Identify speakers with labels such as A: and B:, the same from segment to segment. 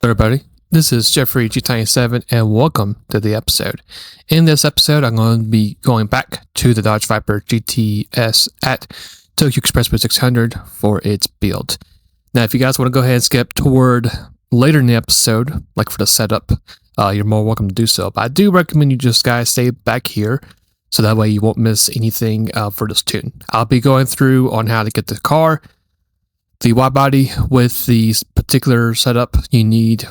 A: Everybody, this is Jeffrey GT7 and welcome to the episode. In this episode, I'm going to be going back to the Dodge Viper GTS at Tokyo Expressway 600 for its build. Now, if you guys want to go ahead and skip toward later in the episode, like for the setup, you're more welcome to do so. But I do recommend you just guys stay back here so that way you won't miss anything for this tune. I'll be going through on how to get the car, the wide body with the particular setup. You need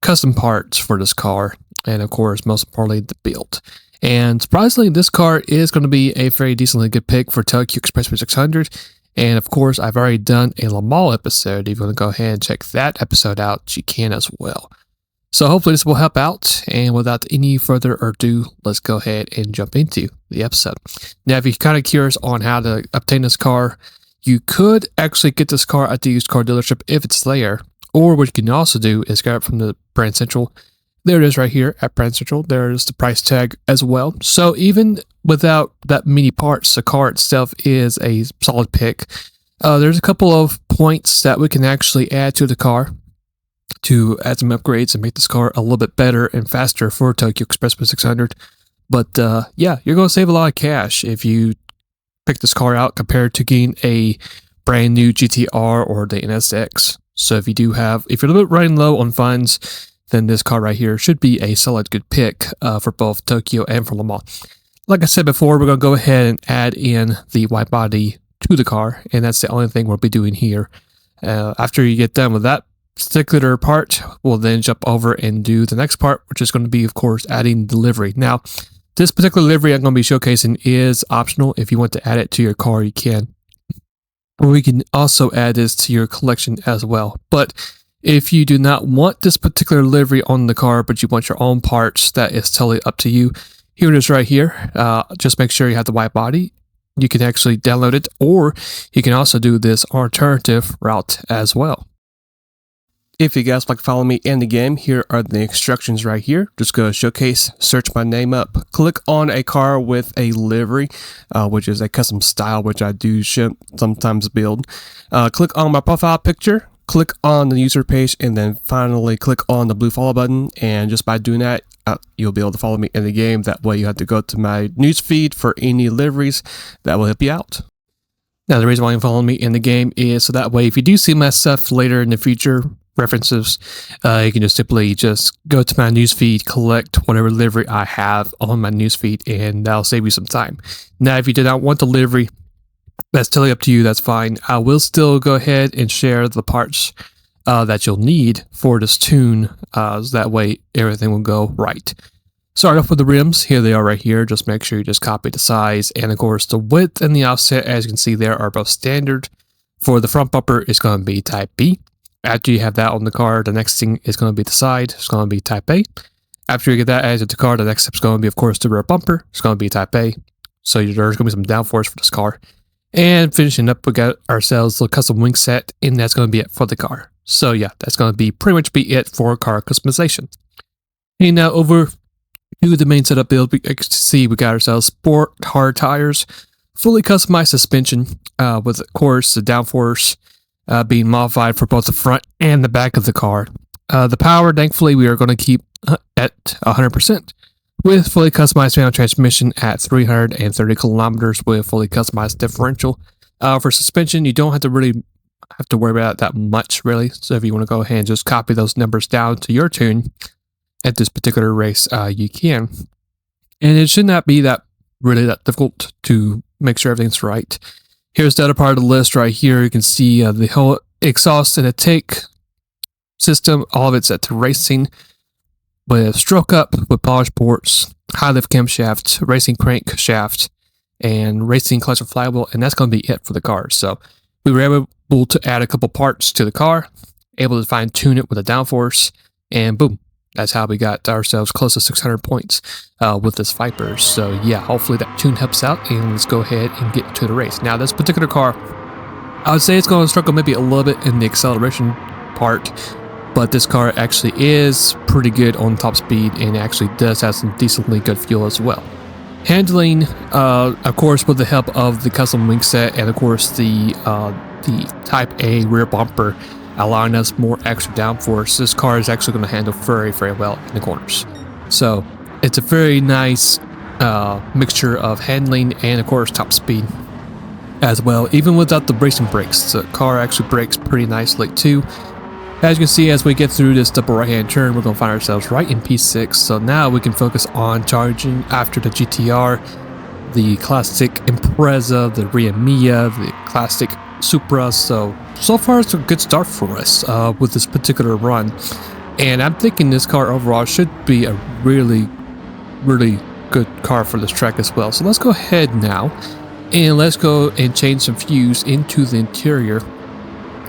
A: custom parts for this car, and of course, most importantly, the build. And surprisingly, this car is going to be a very decently good pick for Tokyo Expressway 600. And of course, I've already done a Le Mans episode. If you want to go ahead and check that episode out, you can as well. So hopefully this will help out. And without any further ado, let's go ahead and jump into the episode. Now, if you're kind of curious on how to obtain this car, you could actually get this car at the used car dealership if it's there. Or what you can also do is grab it from the Brand Central. There it is right here at Brand Central. There's the price tag as well. So even without that many parts, the car itself is a solid pick. There's a couple of points that we can actually add to the car to add some upgrades and make this car a little bit better and faster for Tokyo Expressway 600. But yeah, you're going to save a lot of cash if you pick this car out compared to getting a brand new GTR or the NSX. So if you're a little bit running low on funds, then this car right here should be a solid good pick for both Tokyo and for Le Mans. Like I said before, we're going to go ahead and add in the wide body to the car, and that's the only thing we'll be doing here. After you get done with that particular part, we'll then jump over and do the next part, which is going to be, of course, adding the livery. Now, this particular livery I'm going to be showcasing is optional. If you want to add it to your car, you can. Or you can also add this to your collection as well. But if you do not want this particular livery on the car, but you want your own parts, that is totally up to you. Here it is right here. Just make sure you have the white body. You can actually download it, or you can also do this alternative route as well. If you guys like to follow me in the game, here are the instructions right here. Just go to Showcase, search my name up, click on a car with a livery, which is a custom style, which I do sometimes build. Click on my profile picture, click on the user page, and then finally click on the blue follow button. And just by doing that, you'll be able to follow me in the game. That way you have to go to my news feed for any liveries. That will help you out. Now, the reason why you follow me in the game is so that way if you do see my stuff later in the future, references, you can just simply go to my newsfeed, collect whatever livery I have on my newsfeed, and that'll save you some time. Now, if you do not want the livery, that's totally up to you. That's fine. I will still go ahead and share the parts that you'll need for this tune, so that way everything will go right. Start off with the rims. Here they are right here. Just make sure you just copy the size, and of course the width and the offset, as you can see there, are both standard. For the front bumper, it's going to be type B. After you have that on the car, the next thing is going to be the side. It's going to be type A. After you get that added to the car, the next step is going to be, of course, the rear bumper. It's going to be type A. So there's going to be some downforce for this car. And finishing up, we got ourselves a custom wing set, and that's going to be it for the car. So yeah, that's going to be pretty much be it for car customization. And now over to the main setup build, you can see we got ourselves sport hard tires, fully customized suspension, with of course the downforce being modified for both the front and the back of the car. The power, thankfully, we are going to keep at 100%, with fully customized manual transmission at 330 kilometers with fully customized differential. For suspension, you don't have to worry about that much, really. So if you want to go ahead and just copy those numbers down to your tune at this particular race, you can. And it should not be that difficult to make sure everything's right. Here's the other part of the list right here. You can see the whole exhaust and intake system. All of it's set to racing with stroke up, with polish ports, high lift camshaft, racing crank shaft, and racing clutch and flywheel. And that's going to be it for the car. So we were able to add a couple parts to the car, able to fine tune it with a downforce, and boom. That's how we got ourselves close to 600 points with this Viper. So yeah, hopefully that tune helps out, and let's go ahead and get to the race. Now, this particular car, I would say it's going to struggle maybe a little bit in the acceleration part, but this car actually is pretty good on top speed and actually does have some decently good fuel as well. Handling, of course, with the help of the custom wing set and of course the Type A rear bumper, allowing us more extra downforce. This car is actually going to handle very, very well in the corners. So it's a very nice mixture of handling and of course top speed as well. Even without the bracing brakes, the car actually brakes pretty nicely too. As you can see, as we get through this double right hand turn, we're going to find ourselves right in P6. So now we can focus on charging after the GTR, the classic Impreza, the Ria Mia, the classic Supra. So far it's a good start for us with this particular run. And I'm thinking this car overall should be a really, really good car for this track as well. So let's go ahead now and let's go and change some views into the interior.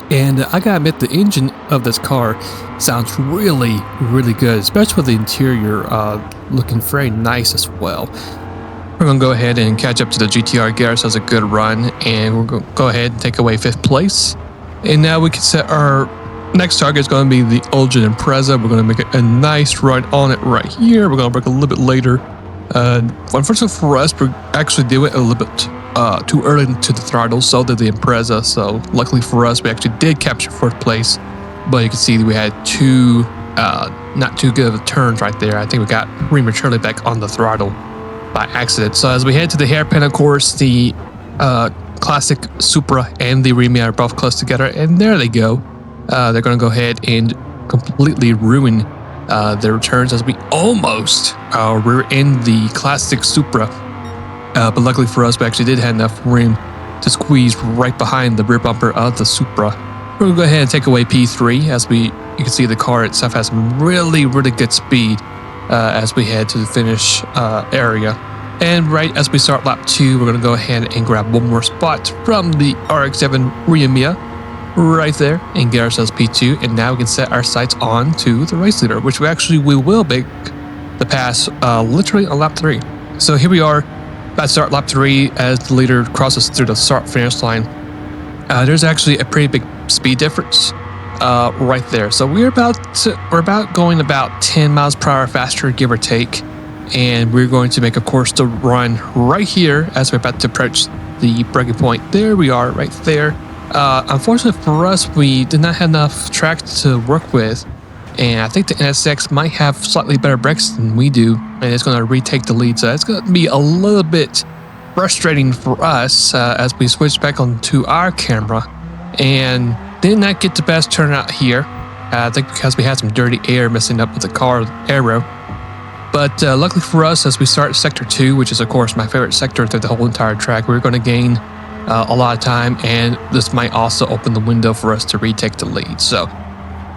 A: And I gotta admit, the engine of this car sounds really, really good, especially with the interior looking very nice as well. We're gonna go ahead and catch up to the GTR. Garrus has a good run, and we're gonna go ahead and take away 5th place. And now we can set our next target is going to be the Ultra Impreza. We're going to make a nice run on it right here. We're going to break a little bit later. Unfortunately for us, we actually did it a little bit too early into the throttle, so did the Impreza. So luckily for us, we actually did capture 4th place. But you can see we had two not too good of turns right there. I think we got prematurely back on the throttle by accident. So as we head to the hairpin, of course, the classic Supra and the Remy are both close together, and there they go. They're going to go ahead and completely ruin their returns as we almost rear in the classic Supra. But luckily for us, we actually did have enough room to squeeze right behind the rear bumper of the Supra. We're going to go ahead and take away P3 as you can see the car itself has some really, really good speed as we head to the finish area. And right as we start lap 2, we're going to go ahead and grab one more spot from the RX-7 Ria Mia right there and get ourselves P2. And now we can set our sights on to the race leader, which we will make the pass literally on lap 3. So here we are about to start lap 3 as the leader crosses through the start finish line. There's actually a pretty big speed difference right there. So we're about going about 10 miles per hour faster, give or take. And we're going to make, of course, the run right here as we're about to approach the breaking point. There we are, right there. Unfortunately for us, we did not have enough track to work with, and I think the NSX might have slightly better brakes than we do, and it's going to retake the lead. So that's going to be a little bit frustrating for us as we switch back onto our camera, and did not get the best turnout here. I think because we had some dirty air messing up with the car aero. But luckily for us, as we start Sector 2, which is of course my favorite sector through the whole entire track, we're going to gain a lot of time, and this might also open the window for us to retake the lead. So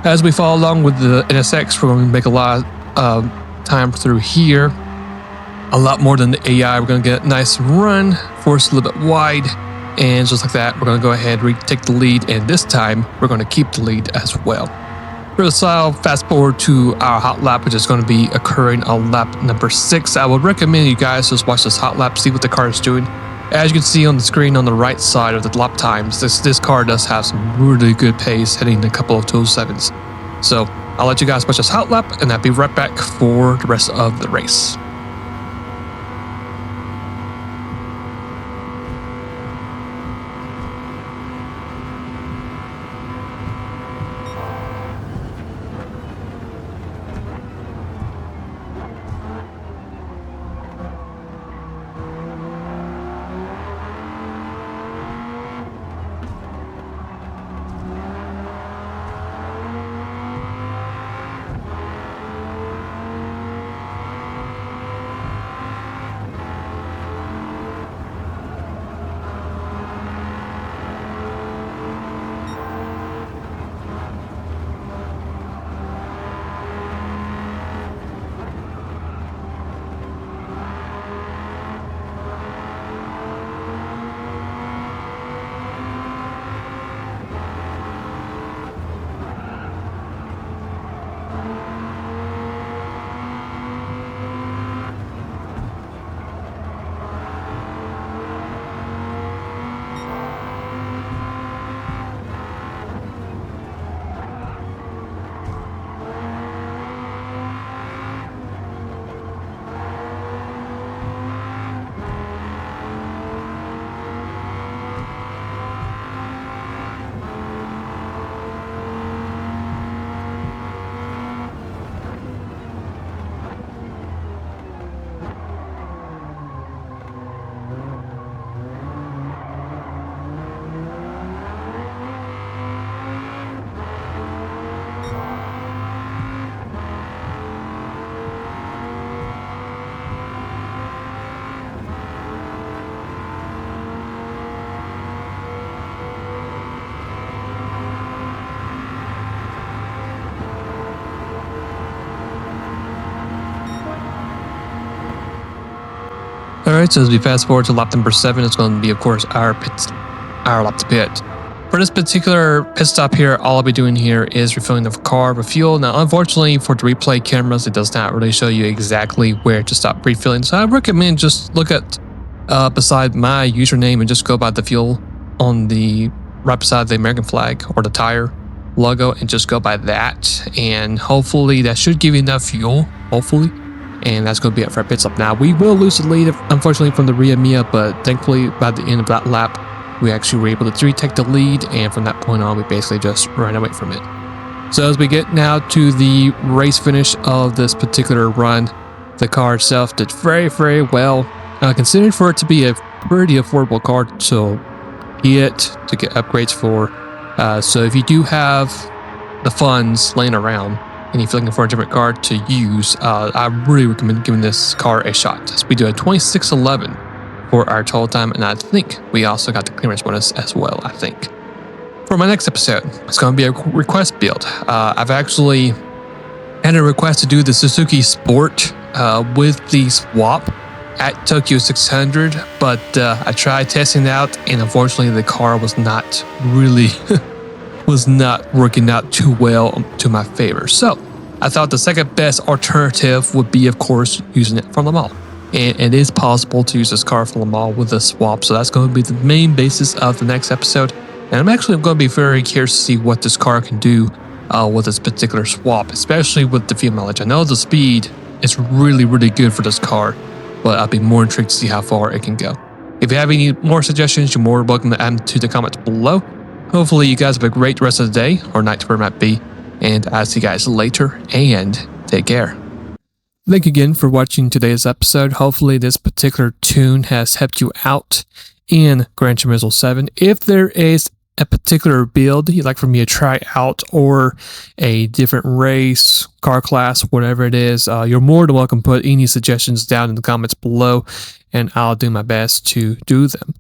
A: as we follow along with the NSX, we're going to make a lot of time through here, a lot more than the AI. We're going to get a nice run, force a little bit wide, and just like that, we're going to go ahead and retake the lead, and this time we're going to keep the lead as well. For the style, fast forward to our hot lap, which is going to be occurring on lap number 6. I would recommend you guys just watch this hot lap, see what the car is doing. As you can see on the screen on the right side of the lap times, this car does have some really good pace, hitting a couple of 207s. So I'll let you guys watch this hot lap, and I'll be right back for the rest of the race. Alright, so as we fast forward to lap number 7, it's going to be, of course, our lap to pit. For this particular pit stop here, all I'll be doing here is refilling the car with fuel. Now, unfortunately, for the replay cameras, it does not really show you exactly where to stop refilling. So I recommend just look at beside my username and just go by the fuel on the right beside the American flag or the tire logo and just go by that. And hopefully that should give you enough fuel, hopefully. And that's going to be it for our pit stop. Now, we will lose the lead, unfortunately, from the Ria Mia, but thankfully, by the end of that lap, we actually were able to retake the lead, and from that point on, we basically just ran away from it. So as we get now to the race finish of this particular run, the car itself did very, very well. Considering for it to be a pretty affordable car to get upgrades for. So if you do have the funds laying around, and if you're looking for a different car to use, I really recommend giving this car a shot. So we do a 26:11 for our total time, and I think we also got the clearance bonus as well, I think. For my next episode, it's going to be a request build. I've actually had a request to do the Suzuki Sport with the swap at Tokyo 600, but I tried testing it out, and unfortunately the car was not really was not working out too well to my favor. So I thought the second best alternative would be, of course, using it from Le Mans. And it is possible to use this car from Le Mans with a swap, so that's going to be the main basis of the next episode. And I'm actually going to be very curious to see what this car can do with this particular swap, especially with the fuel mileage. I know the speed is really, really good for this car, but I'll be more intrigued to see how far it can go. If you have any more suggestions, you're more welcome to add them to the comments below. Hopefully you guys have a great rest of the day or night where it might be, and I'll see you guys later, and take care. Thank you again for watching today's episode. Hopefully this particular tune has helped you out in Gran Turismo 7. If there is a particular build you'd like for me to try out, or a different race, car class, whatever it is, you're more than welcome to put any suggestions down in the comments below, and I'll do my best to do them.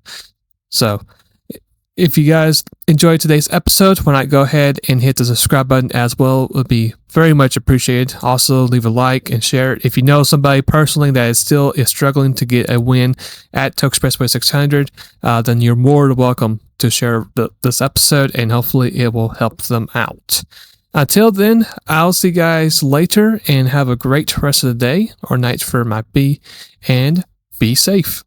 A: So if you guys enjoyed today's episode, why not go ahead and hit the subscribe button as well? It would be very much appreciated. Also, leave a like and share it. If you know somebody personally that is struggling to get a win at Tokyo Expressway 600, then you're more than welcome to share this episode, and hopefully it will help them out. Until then, I'll see you guys later, and have a great rest of the day or night for it might be, and be safe.